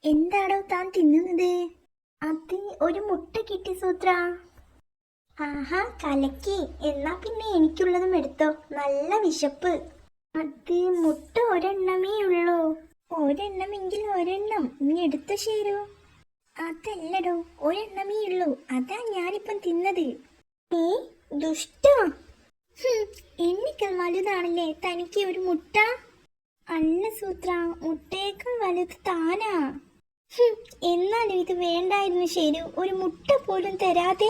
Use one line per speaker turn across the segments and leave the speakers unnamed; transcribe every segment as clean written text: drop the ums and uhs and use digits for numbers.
എന്താടോ താൻ തിന്നുന്നത്? അത് ഒരു മുട്ട കിട്ടി സൂത്ര. ആഹാ കലക്കി. എന്നാ പിന്നെ എനിക്കുള്ളതും എടുത്തോ, നല്ല വിശപ്പ്. അത് മുട്ട ഒരെണ്ണമേ ഉള്ളൂ. ഒരെണ്ണമെങ്കിൽ ഒരെണ്ണം നീ എടുത്ത ശേരു. അതല്ലടോ, ഒരെണ്ണമേ ഉള്ളൂ, അതാ ഞാനിപ്പം തിന്നത്. ഏ ദുഷ്ട. എണ്ണിക്കൽ വലുതാണല്ലേ തനിക്ക് ഒരു മുട്ട? അല്ല സൂത്ര, മുട്ടയേക്കാൾ വലുത് താനാ. എന്നാലും ഇത് വേണ്ടായിരുന്നു ശരു, ഒരു മുട്ട പോലും തരാതെ.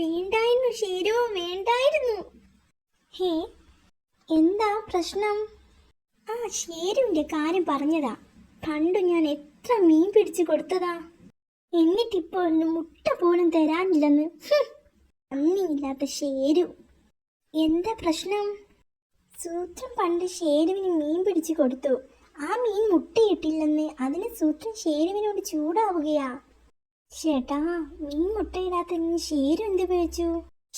വേണ്ടായിരുന്നു ശരു, വേണ്ടായിരുന്നു. ഹേ, എന്താ പ്രശ്നം? ആ ശേരുവിന്റെ കാര്യം പറഞ്ഞതാ. പണ്ടു ഞാൻ എത്ര മീൻ പിടിച്ചു കൊടുത്തതാ, എന്നിട്ടിപ്പോ ഒരു മുട്ട പോലും തരാനില്ലെന്ന്. അന്നില്ലാത്ത ശേരു. എന്താ പ്രശ്നം? സൂത്രൻ പണ്ട് ശേരുവിന് മീൻ പിടിച്ചു കൊടുത്തു. ആ മീൻ മുട്ടയിട്ടില്ലെന്ന് അതിന് സൂത്രൻ ശേരുവിനോട് ചൂടാവുകയാ. ചേട്ടാ, മീൻ മുട്ടയിടാത്തതിന് ശേരു എന്ത് പിഴച്ചു?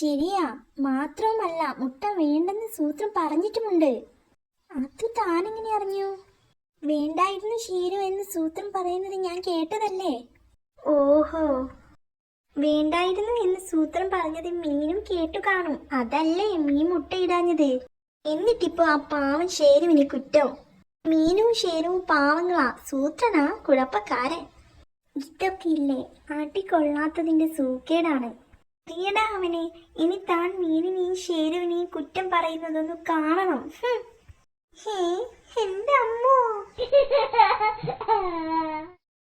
ശരിയാ, മാത്രവുമല്ല മുട്ട വേണ്ടെന്ന് സൂത്രൻ പറഞ്ഞിട്ടുമുണ്ട്. അത് താനെങ്ങനെ അറിഞ്ഞു? വേണ്ടായിരുന്നു ശേരു എന്ന് സൂത്രൻ പറയുന്നത് ഞാൻ കേട്ടതല്ലേ. ഓഹോ, വേണ്ടായിരുന്നു എന്ന് സൂത്രൻ പറഞ്ഞത് മീനും കേട്ടു കാണും, അതല്ലേ മീൻ മുട്ടയിടാഞ്ഞത്. എന്നിട്ടിപ്പോ ആ പാവൻ ശേരുവിന് കുറ്റം. മീനും ശേരുവും പാവങ്ങളാ, സൂത്രനാ കുഴപ്പക്കാരൻ. ഇതൊക്കെ ഇല്ലേ ആട്ടിക്കൊള്ളാത്തതിന്റെ സൂക്കേടാണ്. അറിയടാ അവനെ. ഇനി താൻ മീനിനെയും ശേരുവിനെയും കുറ്റം പറയുന്നതൊന്ന് കാണണം. ഹേ, എന്റെ അമ്മോ.